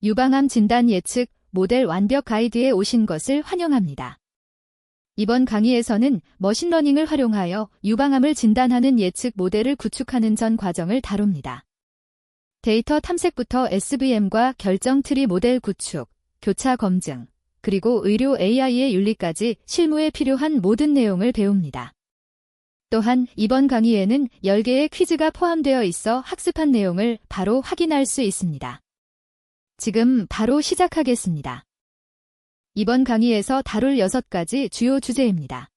유방암 진단 예측 모델 완벽 가이드에 오신 것을 환영합니다. 이번 강의에서는 머신러닝을 활용하여 유방암을 진단하는 예측 모델을 구축하는 전 과정을 다룹니다. 데이터 탐색부터 SVM과 결정 트리 모델 구축, 교차 검증, 그리고 의료 AI의 윤리까지 실무에 필요한 모든 내용을 배웁니다. 또한 이번 강의에는 10개의 퀴즈가 포함되어 있어 학습한 내용을 바로 확인할 수 있습니다. 지금 바로 시작하겠습니다. 이번 강의에서 다룰 6가지 주요 주제입니다.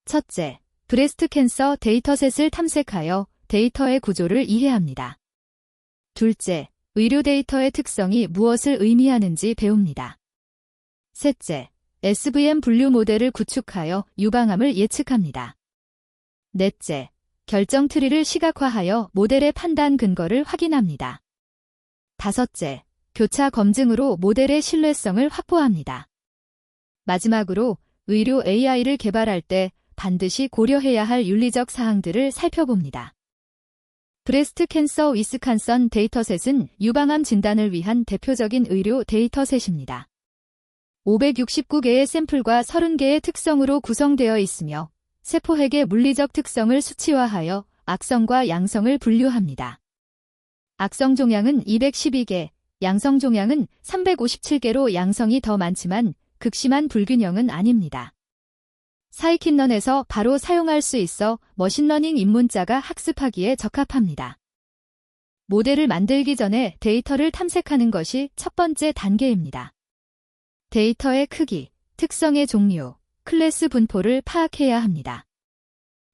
첫째, 브레스트 캔서 데이터셋을 탐색하여 데이터의 구조를 이해합니다. 둘째, 의료 데이터의 특성이 무엇을 의미하는지 배웁니다. 셋째, SVM 분류 모델을 구축하여 유방암을 예측합니다. 넷째, 결정 트리를 시각화하여 모델의 판단 근거를 확인합니다. 다섯째, 교차 검증으로 모델의 신뢰성을 확보합니다. 마지막으로 의료 AI를 개발할 때 반드시 고려해야 할 윤리적 사항들을 살펴봅니다. 브레스트 캔서 위스칸선 데이터셋은 유방암 진단을 위한 대표적인 의료 데이터셋입니다. 569개의 샘플과 30개의 특성으로 구성되어 있으며 세포핵의 물리적 특성을 수치화하여 악성과 양성을 분류합니다. 악성 종양은 212개, 양성 종양은 357개로 양성이 더 많지만 극심한 불균형은 아닙니다. 사이킨런에서 바로 사용할 수 있어 머신러닝 입문자가 학습하기에 적합합니다. 모델을 만들기 전에 데이터를 탐색하는 것이 첫 번째 단계입니다. 데이터의 크기, 특성의 종류, 클래스 분포를 파악해야 합니다.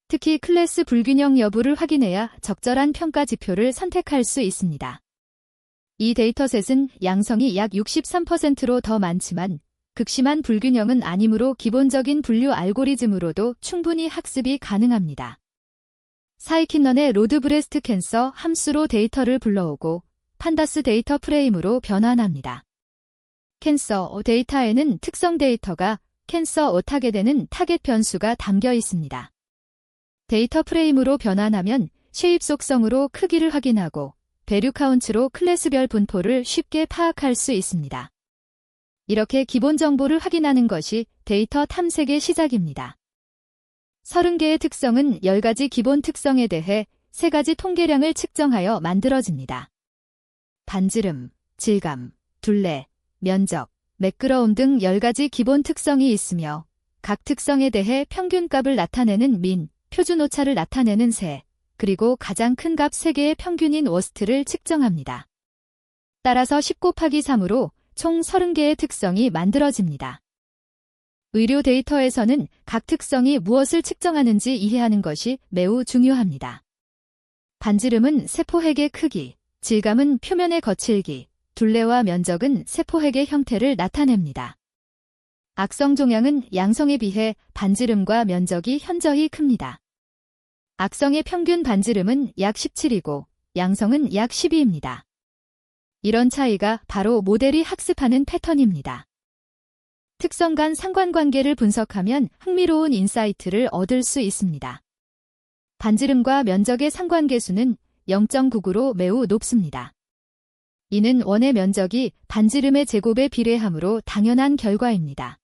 특히 클래스 불균형 여부를 확인해야 적절한 평가 지표를 선택할 수 있습니다. 이 데이터셋은 양성이 약 63%로 더 많지만 극심한 불균형은 아니므로 기본적인 분류 알고리즘으로도 충분히 학습이 가능합니다. 사이킨런의 로드 브레스트 캔서 함수로 데이터를 불러오고 판다스 데이터 프레임으로 변환합니다. 캔서 데이터에는 특성 데이터가 캔서 어타게 되는 타겟 변수가 담겨 있습니다. 데이터 프레임으로 변환하면 쉐입 속성으로 크기를 확인하고 배류 카운트로 클래스별 분포를 쉽게 파악할 수 있습니다. 이렇게 기본 정보를 확인하는 것이 데이터 탐색의 시작입니다. 30개의 특성은 10가지 기본 특성에 대해 3가지 통계량을 측정하여 만들어집니다. 반지름, 질감, 둘레, 면적, 매끄러움 등 10가지 기본 특성이 있으며 각 특성에 대해 평균값을 나타내는 민, 표준 오차를 나타내는 세, 그리고 가장 큰 값 3개의 평균인 워스트를 측정합니다. 따라서 10 곱하기 3으로 총 30개의 특성이 만들어집니다. 의료 데이터에서는 각 특성이 무엇을 측정하는지 이해하는 것이 매우 중요합니다. 반지름은 세포핵의 크기, 질감은 표면의 거칠기, 둘레와 면적은 세포핵의 형태를 나타냅니다. 악성 종양은 양성에 비해 반지름과 면적이 현저히 큽니다. 악성의 평균 반지름은 약 17이고 양성은 약 12입니다. 이런 차이가 바로 모델이 학습하는 패턴입니다. 특성 간 상관관계를 분석하면 흥미로운 인사이트를 얻을 수 있습니다. 반지름과 면적의 상관계수는 0.99로 매우 높습니다. 이는 원의 면적이 반지름의 제곱에 비례하므로 당연한 결과입니다.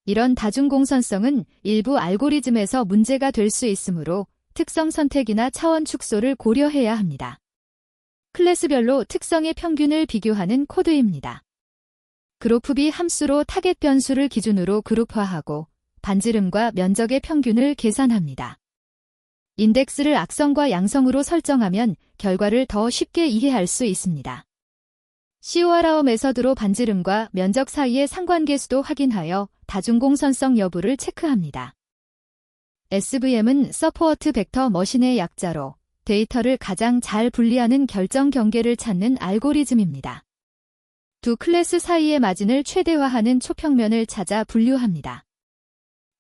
이런 다중공선성은 일부 알고리즘에서 문제가 될 수 있으므로 특성 선택이나 차원 축소를 고려해야 합니다. 클래스별로 특성의 평균을 비교하는 코드입니다. 그로프비 함수로 타겟 변수를 기준으로 그룹화하고 반지름과 면적의 평균을 계산합니다. 인덱스를 악성과 양성으로 설정하면 결과를 더 쉽게 이해할 수 있습니다. CORAO 메서드로 반지름과 면적 사이의 상관계수도 확인하여 다중공선성 여부를 체크합니다. SVM은 서포트 벡터 머신의 약자로 데이터를 가장 잘 분리하는 결정 경계를 찾는 알고리즘입니다. 두 클래스 사이의 마진을 최대화하는 초평면을 찾아 분류합니다.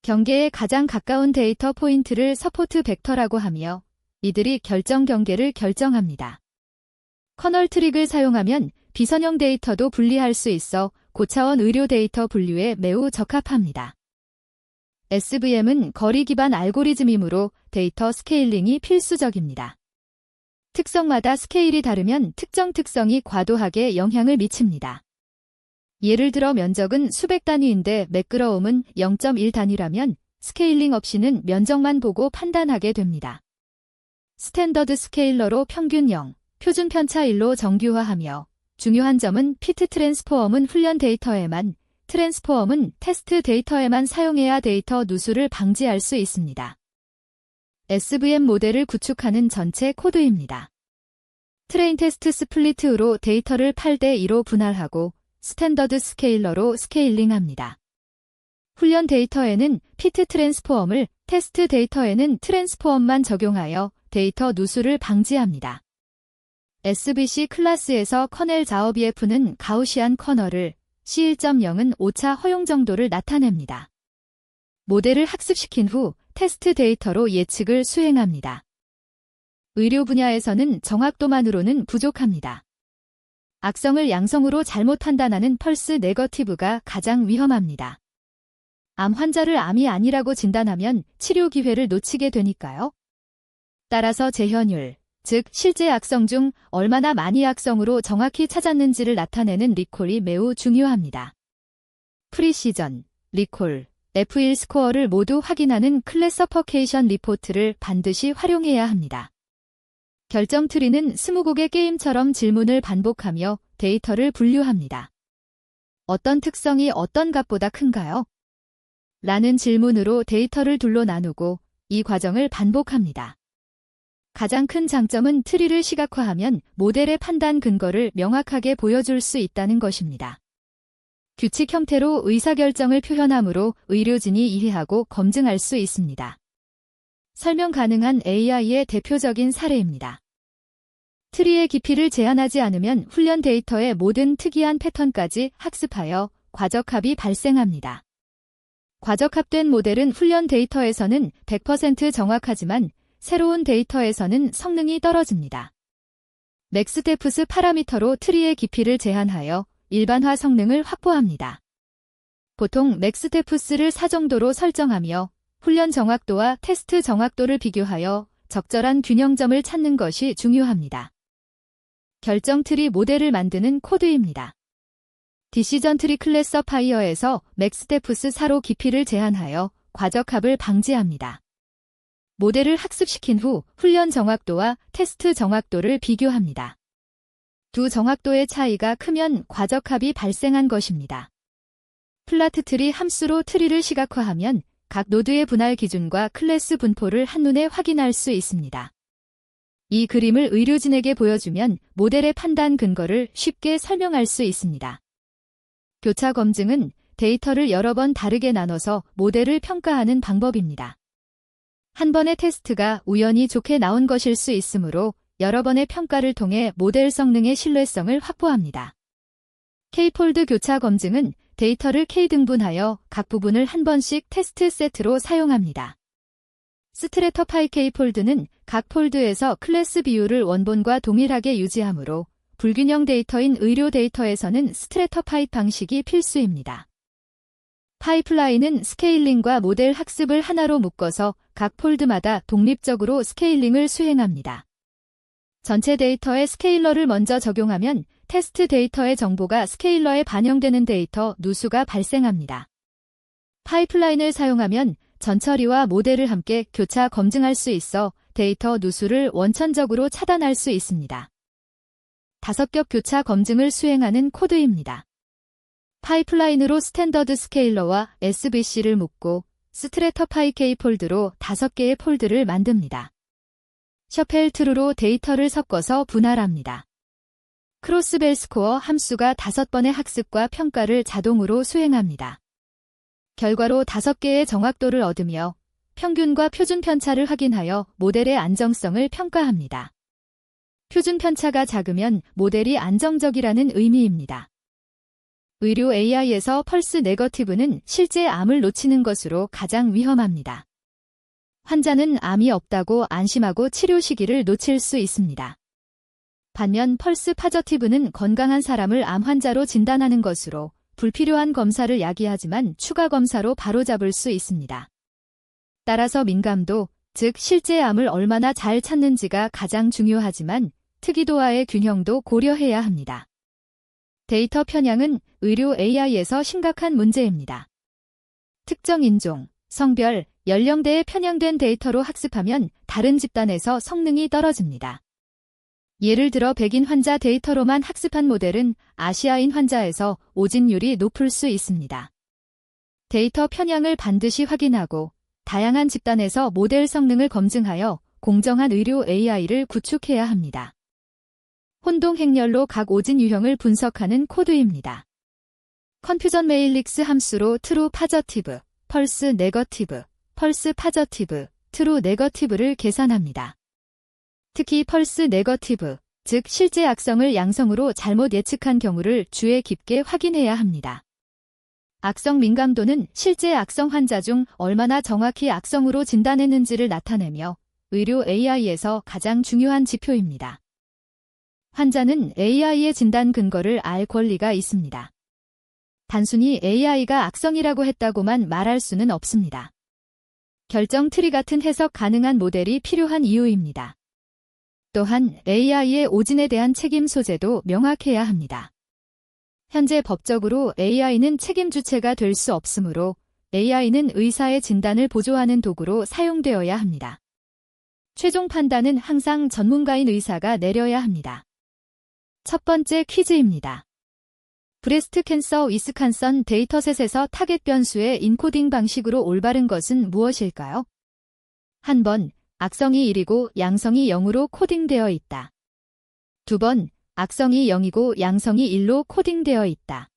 경계에 가장 가까운 데이터 포인트를 서포트 벡터라고 하며 이들이 결정 경계를 결정합니다. 커널 트릭을 사용하면 비선형 데이터도 분리할 수 있어 고차원 의료 데이터 분류에 매우 적합합니다. SVM은 거리 기반 알고리즘이므로 데이터 스케일링이 필수적입니다. 특성마다 스케일이 다르면 특정 특성이 과도하게 영향을 미칩니다. 예를 들어 면적은 수백 단위인데 매끄러움은 0.1 단위라면 스케일링 없이는 면적만 보고 판단하게 됩니다. 스탠더드 스케일러로 평균 0, 표준 편차 1로 정규화하며 중요한 점은 피트 트랜스포엄은 훈련 데이터에만, 트랜스포엄은 테스트 데이터에만 사용해야 데이터 누수를 방지할 수 있습니다. SVM 모델을 구축하는 전체 코드입니다. 트레인 테스트 스플리트로 데이터를 8대2로 분할하고 스탠더드 스케일러로 스케일링합니다. 훈련 데이터에는 피트 트랜스포엄을, 테스트 데이터에는 트랜스포엄만 적용하여 데이터 누수를 방지합니다. SVC 클래스에서 커넬 자어비에프는 가우시안 커널을, C1.0은 오차 허용 정도를 나타냅니다. 모델을 학습시킨 후 테스트 데이터로 예측을 수행합니다. 의료 분야에서는 정확도만으로는 부족합니다. 악성을 양성으로 잘못 판단하는 펄스 네거티브가 가장 위험합니다. 암 환자를 암이 아니라고 진단하면 치료 기회를 놓치게 되니까요. 따라서 재현율, 즉 실제 악성 중 얼마나 많이 악성으로 정확히 찾았는지를 나타내는 리콜이 매우 중요합니다. 프리시전, 리콜, F1 스코어를 모두 확인하는 클래서퍼케이션 리포트를 반드시 활용해야 합니다. 결정 트리는 스무고개 게임처럼 질문을 반복하며 데이터를 분류합니다. 어떤 특성이 어떤 값보다 큰가요? 라는 질문으로 데이터를 둘로 나누고 이 과정을 반복합니다. 가장 큰 장점은 트리를 시각화하면 모델의 판단 근거를 명확하게 보여줄 수 있다는 것입니다. 규칙 형태로 의사결정을 표현하므로 의료진이 이해하고 검증할 수 있습니다. 설명 가능한 AI의 대표적인 사례입니다. 트리의 깊이를 제한하지 않으면 훈련 데이터의 모든 특이한 패턴까지 학습하여 과적합이 발생합니다. 과적합된 모델은 훈련 데이터에서는 100% 정확하지만 새로운 데이터에서는 성능이 떨어집니다. 맥스데프스 파라미터로 트리의 깊이를 제한하여 일반화 성능을 확보합니다. 보통 맥스데프스를 4 정도로 설정하며 훈련 정확도와 테스트 정확도를 비교하여 적절한 균형점을 찾는 것이 중요합니다. 결정 트리 모델을 만드는 코드입니다. 디시전 트리 클래서파이어에서 맥스데프스 4로 깊이를 제한하여 과적합을 방지합니다. 모델을 학습시킨 후 훈련 정확도와 테스트 정확도를 비교합니다. 두 정확도의 차이가 크면 과적합이 발생한 것입니다. 플라트 트리 함수로 트리를 시각화하면 각 노드의 분할 기준과 클래스 분포를 한눈에 확인할 수 있습니다. 이 그림을 의료진에게 보여주면 모델의 판단 근거를 쉽게 설명할 수 있습니다. 교차 검증은 데이터를 여러 번 다르게 나눠서 모델을 평가하는 방법입니다. 한 번의 테스트가 우연히 좋게 나온 것일 수 있으므로 여러 번의 평가를 통해 모델 성능의 신뢰성을 확보합니다. K-폴드 교차 검증은 데이터를 K 등분하여 각 부분을 한 번씩 테스트 세트로 사용합니다. 스트래터파이 K-폴드는 각 폴드에서 클래스 비율을 원본과 동일하게 유지하므로 불균형 데이터인 의료 데이터에서는 스트래터파이 방식이 필수입니다. 파이프라인은 스케일링과 모델 학습을 하나로 묶어서 각 폴드마다 독립적으로 스케일링을 수행합니다. 전체 데이터에 스케일러를 먼저 적용하면 테스트 데이터의 정보가 스케일러에 반영되는 데이터 누수가 발생합니다. 파이프라인을 사용하면 전처리와 모델을 함께 교차 검증할 수 있어 데이터 누수를 원천적으로 차단할 수 있습니다. 5겹 교차 검증을 수행하는 코드입니다. 파이프라인으로 스탠더드 스케일러와 SVC를 묶고 스트래터파이 K-폴드로 5개의 폴드를 만듭니다. 셔펠 트루로 데이터를 섞어서 분할합니다. 크로스벨 스코어 함수가 5번의 학습과 평가를 자동으로 수행합니다. 결과로 5개의 정확도를 얻으며 평균과 표준 편차를 확인하여 모델의 안정성을 평가합니다. 표준 편차가 작으면 모델이 안정적이라는 의미입니다. 의료 AI에서 펄스 네거티브는 실제 암을 놓치는 것으로 가장 위험합니다. 환자는 암이 없다고 안심하고 치료 시기를 놓칠 수 있습니다. 반면 펄스 파저티브는 건강한 사람을 암 환자로 진단하는 것으로 불필요한 검사를 야기하지만 추가 검사로 바로잡을 수 있습니다. 따라서 민감도, 즉 실제 암을 얼마나 잘 찾는지가 가장 중요하지만 특이도와의 균형도 고려해야 합니다. 데이터 편향은 의료 AI에서 심각한 문제입니다. 특정 인종, 성별, 연령대에 편향된 데이터로 학습하면 다른 집단에서 성능이 떨어집니다. 예를 들어 백인 환자 데이터로만 학습한 모델은 아시아인 환자에서 오진율이 높을 수 있습니다. 데이터 편향을 반드시 확인하고 다양한 집단에서 모델 성능을 검증하여 공정한 의료 AI를 구축해야 합니다. 혼동 행렬로 각 오진 유형을 분석하는 코드입니다. 컨퓨전 메일릭스 함수로 트루 파저티브, 펄스 네거티브, 펄스 파저티브, 트루 네거티브를 계산합니다. 특히 펄스 네거티브, 즉 실제 악성을 양성으로 잘못 예측한 경우를 주의 깊게 확인해야 합니다. 악성 민감도는 실제 악성 환자 중 얼마나 정확히 악성으로 진단했는지를 나타내며 의료 AI에서 가장 중요한 지표입니다. 환자는 AI의 진단 근거를 알 권리가 있습니다. 단순히 AI가 악성이라고 했다고만 말할 수는 없습니다. 결정 트리 같은 해석 가능한 모델이 필요한 이유입니다. 또한 AI의 오진에 대한 책임 소재도 명확해야 합니다. 현재 법적으로 AI는 책임 주체가 될 수 없으므로 AI는 의사의 진단을 보조하는 도구로 사용되어야 합니다. 최종 판단은 항상 전문가인 의사가 내려야 합니다. 첫 번째 퀴즈입니다. 브레스트 캔서 위스칸선 데이터셋에서 타겟 변수의 인코딩 방식으로 올바른 것은 무엇일까요? 한 번, 악성이 1이고 양성이 0으로 코딩되어 있다. 두 번, 악성이 0이고 양성이 1로 코딩되어 있다.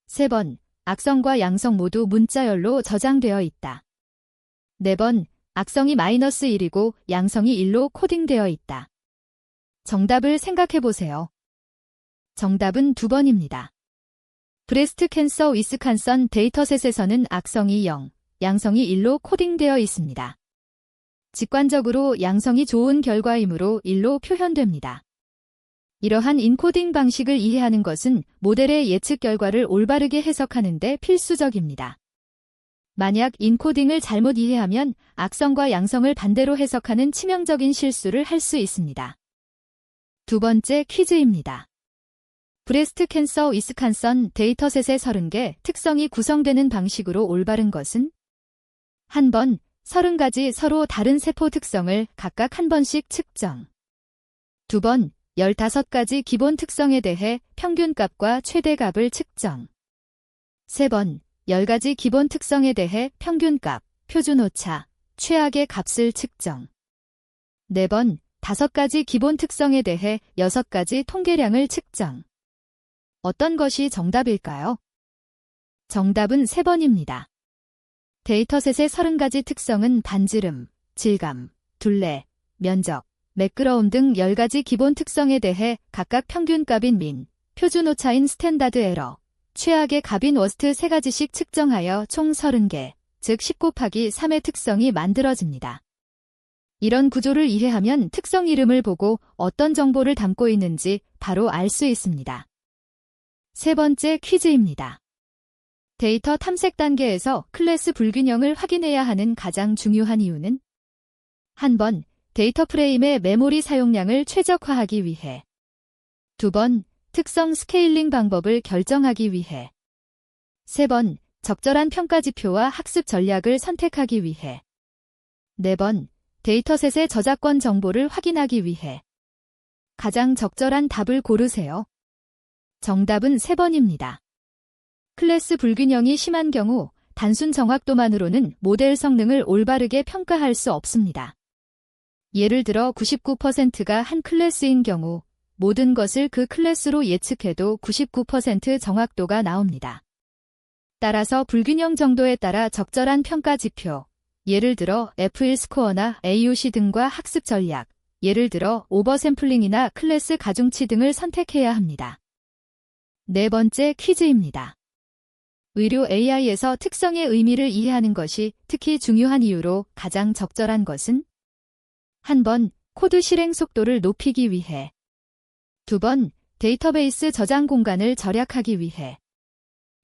세 번, 악성과 양성 모두 문자열로 저장되어 있다. 네 번, 악성이 -1이고 양성이 1로 코딩되어 있다. 정답을 생각해보세요. 정답은 2번입니다. 브레스트 캔서 위스칸선 데이터셋에서는 악성이 0, 양성이 1로 코딩되어 있습니다. 직관적으로 양성이 좋은 결과이므로 1로 표현됩니다. 이러한 인코딩 방식을 이해하는 것은 모델의 예측 결과를 올바르게 해석하는 데 필수적입니다. 만약 인코딩을 잘못 이해하면 악성과 양성을 반대로 해석하는 치명적인 실수를 할 수 있습니다. 두 번째 퀴즈입니다. 브레스트 캔서 위스칸선 데이터셋의 30개 특성이 구성되는 방식으로 올바른 것은? 한 번, 30가지 서로 다른 세포 특성을 각각 한 번씩 측정. 두 번, 15가지 기본 특성에 대해 평균값과 최대값을 측정. 세 번, 10가지 기본 특성에 대해 평균값, 표준오차, 최악의 값을 측정. 네 번, 5가지 기본 특성에 대해 6가지 통계량을 측정. 어떤 것이 정답일까요? 정답은 3번입니다. 데이터셋의 30가지 특성은 반지름, 질감, 둘레, 면적, 매끄러움 등 10가지 기본 특성에 대해 각각 평균값인 민, 표준오차인 스탠다드 에러, 최악의 값인 워스트 3가지씩 측정하여 총 30개, 즉 10 곱하기 3의 특성이 만들어집니다. 이런 구조를 이해하면 특성 이름을 보고 어떤 정보를 담고 있는지 바로 알 수 있습니다. 세 번째 퀴즈입니다. 데이터 탐색 단계에서 클래스 불균형을 확인해야 하는 가장 중요한 이유는? 한 번, 데이터 프레임의 메모리 사용량을 최적화하기 위해. 두 번, 특성 스케일링 방법을 결정하기 위해. 세 번, 적절한 평가 지표와 학습 전략을 선택하기 위해. 네 번, 데이터셋의 저작권 정보를 확인하기 위해. 가장 적절한 답을 고르세요. 정답은 3번입니다. 클래스 불균형이 심한 경우 단순 정확도만으로는 모델 성능을 올바르게 평가할 수 없습니다. 예를 들어 99%가 한 클래스인 경우 모든 것을 그 클래스로 예측해도 99% 정확도가 나옵니다. 따라서 불균형 정도에 따라 적절한 평가 지표, 예를 들어 F1 스코어나 AUC 등과 학습 전략, 예를 들어 오버샘플링이나 클래스 가중치 등을 선택해야 합니다. 네 번째 퀴즈입니다. 의료 AI에서 특성의 의미를 이해하는 것이 특히 중요한 이유로 가장 적절한 것은? 한 번, 코드 실행 속도를 높이기 위해. 두 번, 데이터베이스 저장 공간을 절약하기 위해.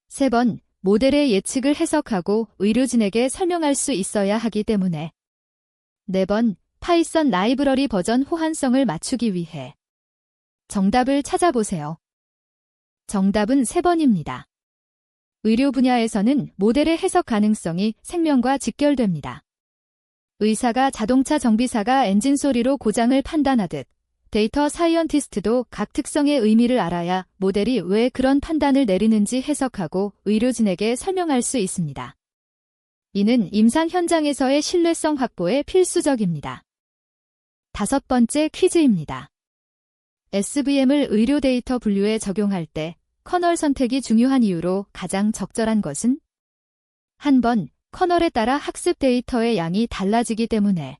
세 번, 모델의 예측을 해석하고 의료진에게 설명할 수 있어야 하기 때문에. 4번, 파이썬 라이브러리 버전 호환성을 맞추기 위해. 정답을 찾아보세요. 정답은 3번입니다. 의료 분야에서는 모델의 해석 가능성이 생명과 직결됩니다. 의사가 자동차 정비사가 엔진 소리로 고장을 판단하듯 데이터 사이언티스트도 각 특성의 의미를 알아야 모델이 왜 그런 판단을 내리는지 해석하고 의료진에게 설명할 수 있습니다. 이는 임상 현장에서의 신뢰성 확보에 필수적입니다. 5번째 퀴즈입니다. SVM을 의료 데이터 분류에 적용할 때 커널 선택이 중요한 이유로 가장 적절한 것은? 한 번, 커널에 따라 학습 데이터의 양이 달라지기 때문에.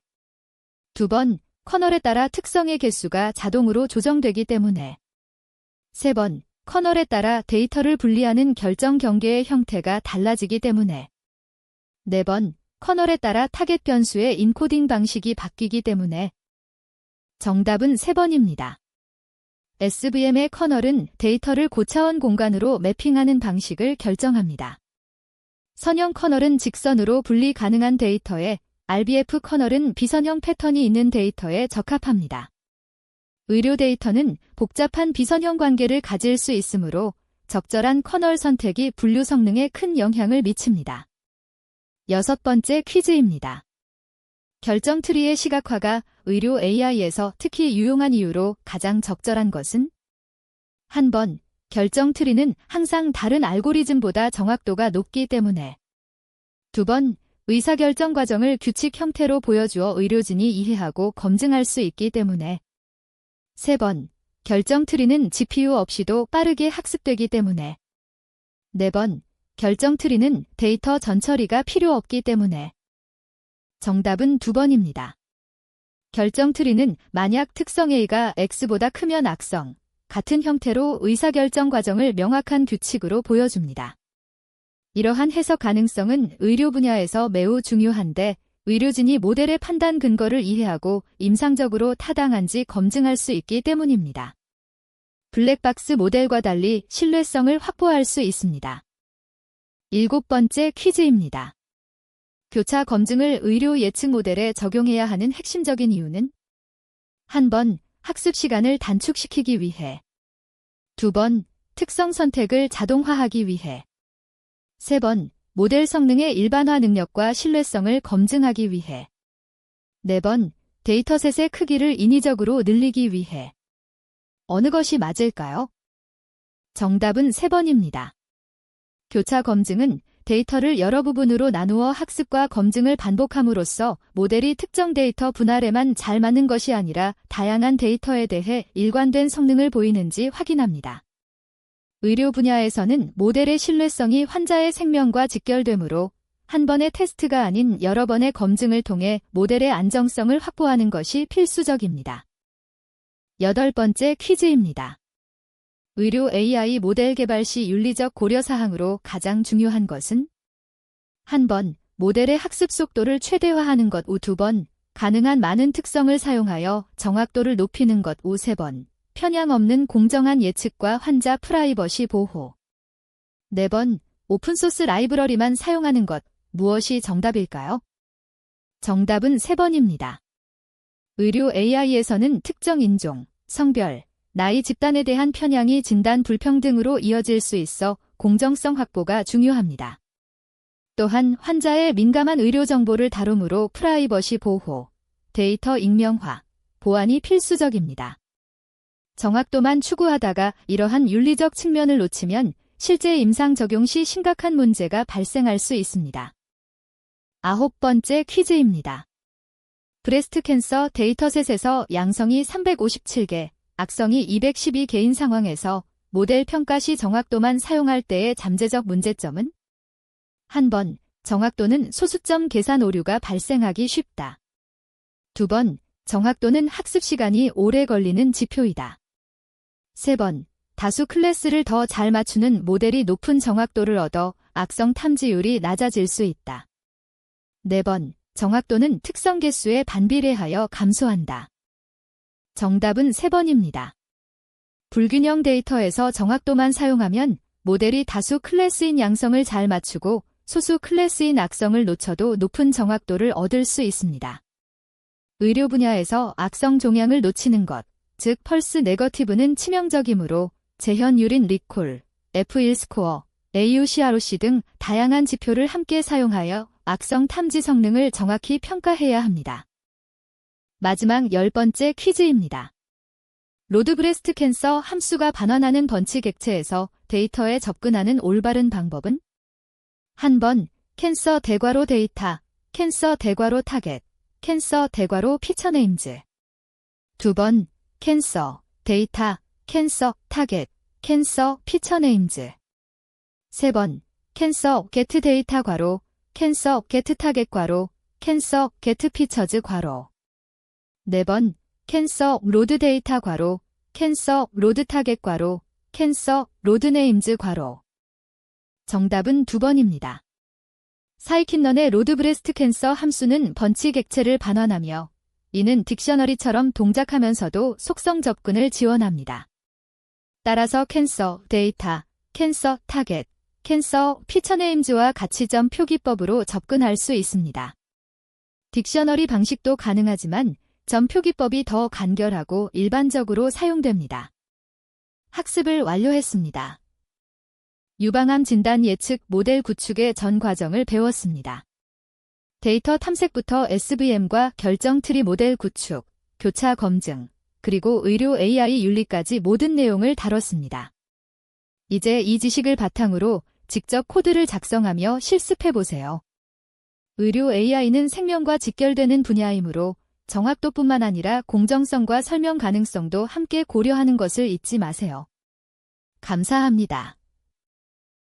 2번, 커널에 따라 특성의 개수가 자동으로 조정되기 때문에. 3번, 커널에 따라 데이터를 분리하는 결정 경계의 형태가 달라지기 때문에. 4번, 커널에 따라 타겟 변수의 인코딩 방식이 바뀌기 때문에. 정답은 3번입니다. SVM의 커널은 데이터를 고차원 공간으로 매핑하는 방식을 결정합니다. 선형 커널은 직선으로 분리 가능한 데이터에, RBF 커널은 비선형 패턴이 있는 데이터에 적합합니다. 의료 데이터는 복잡한 비선형 관계를 가질 수 있으므로 적절한 커널 선택이 분류 성능에 큰 영향을 미칩니다. 6번째 퀴즈입니다. 결정 트리의 시각화가 의료 AI에서 특히 유용한 이유로 가장 적절한 것은? 한 번, 결정 트리는 항상 다른 알고리즘보다 정확도가 높기 때문에. 2번, 의사결정 과정을 규칙 형태로 보여주어 의료진이 이해하고 검증할 수 있기 때문에. 3번, 결정 트리는 GPU 없이도 빠르게 학습되기 때문에. 4번, 결정 트리는 데이터 전처리가 필요 없기 때문에. 정답은 2번입니다. 결정 트리는 만약 특성 A가 X보다 크면 악성, 같은 형태로 의사결정 과정을 명확한 규칙으로 보여줍니다. 이러한 해석 가능성은 의료 분야에서 매우 중요한데 의료진이 모델의 판단 근거를 이해하고 임상적으로 타당한지 검증할 수 있기 때문입니다. 블랙박스 모델과 달리 신뢰성을 확보할 수 있습니다. 7번째 퀴즈입니다. 교차 검증을 의료 예측 모델에 적용해야 하는 핵심적인 이유는? 한 번, 학습 시간을 단축시키기 위해. 2번, 특성 선택을 자동화하기 위해. 3번, 모델 성능의 일반화 능력과 신뢰성을 검증하기 위해. 4번, 데이터셋의 크기를 인위적으로 늘리기 위해. 어느 것이 맞을까요? 정답은 3번입니다. 교차 검증은 데이터를 여러 부분으로 나누어 학습과 검증을 반복함으로써 모델이 특정 데이터 분할에만 잘 맞는 것이 아니라 다양한 데이터에 대해 일관된 성능을 보이는지 확인합니다. 의료 분야에서는 모델의 신뢰성이 환자의 생명과 직결되므로 한 번의 테스트가 아닌 여러 번의 검증을 통해 모델의 안정성을 확보하는 것이 필수적입니다. 8번째 퀴즈입니다. 의료 AI 모델 개발 시 윤리적 고려사항으로 가장 중요한 것은? 한 번, 모델의 학습 속도를 최대화하는 것 우 2번, 가능한 많은 특성을 사용하여 정확도를 높이는 것 우 3번, 편향 없는 공정한 예측과 환자 프라이버시 보호. 4번, 오픈소스 라이브러리만 사용하는 것, 무엇이 정답일까요? 정답은 3번입니다. 의료 AI에서는 특정 인종, 성별, 나이 집단에 대한 편향이 진단 불평등으로 이어질 수 있어 공정성 확보가 중요합니다. 또한 환자의 민감한 의료 정보를 다루므로 프라이버시 보호, 데이터 익명화, 보안이 필수적입니다. 정확도만 추구하다가 이러한 윤리적 측면을 놓치면 실제 임상 적용 시 심각한 문제가 발생할 수 있습니다. 9번째 퀴즈입니다. 브레스트 캔서 데이터셋에서 양성이 357개, 악성이 212개인 상황에서 모델 평가 시 정확도만 사용할 때의 잠재적 문제점은? 한 번, 정확도는 소수점 계산 오류가 발생하기 쉽다. 2번, 정확도는 학습 시간이 오래 걸리는 지표이다. 3번, 다수 클래스를 더 잘 맞추는 모델이 높은 정확도를 얻어 악성 탐지율이 낮아질 수 있다. 4번, 정확도는 특성 개수에 반비례하여 감소한다. 정답은 3번입니다. 불균형 데이터에서 정확도만 사용하면 모델이 다수 클래스인 양성을 잘 맞추고 소수 클래스인 악성을 놓쳐도 높은 정확도를 얻을 수 있습니다. 의료 분야에서 악성 종양을 놓치는 것, 즉 펄스 네거티브는 치명적이므로 재현 유린 리콜, F1 스코어, AUCROC 등 다양한 지표를 함께 사용하여 악성 탐지 성능을 정확히 평가해야 합니다. 마지막 10번째 퀴즈입니다. 로드 브레스트 캔서 함수가 반환하는 번칙 객체에서 데이터에 접근하는 올바른 방법은? 한 번, 캔서 대괄호 데이터, 캔서 대괄호 타겟, 캔서 대괄호 피처 네임즈. 두 번, 캔서, 데이터, 캔서, 타겟, 캔서, 피처 네임즈. 세 번, 캔서, 게트 데이터 괄호, 캔서, 게트 타겟 괄호, 캔서, 게트 피처즈 괄호. 네 번, 캔서, 로드 데이터 괄호, 캔서, 로드 타겟 괄호, 캔서, 로드 네임즈 괄호. 정답은 2번입니다. 사이킨런의 로드 브레스트 캔서 함수는 번칙 객체를 반환하며 이는 딕셔너리처럼 동작하면서도 속성 접근을 지원합니다. 따라서 캔서, 데이터, 캔서, 타겟, 캔서, 피처 네임즈와 가치점 표기법으로 접근할 수 있습니다. 딕셔너리 방식도 가능하지만 점 표기법이 더 간결하고 일반적으로 사용됩니다. 학습을 완료했습니다. 유방암 진단 예측 모델 구축의 전 과정을 배웠습니다. 데이터 탐색부터 SVM과 결정 트리 모델 구축, 교차 검증, 그리고 의료 AI 윤리까지 모든 내용을 다뤘습니다. 이제 이 지식을 바탕으로 직접 코드를 작성하며 실습해보세요. 의료 AI는 생명과 직결되는 분야이므로 정확도뿐만 아니라 공정성과 설명 가능성도 함께 고려하는 것을 잊지 마세요. 감사합니다.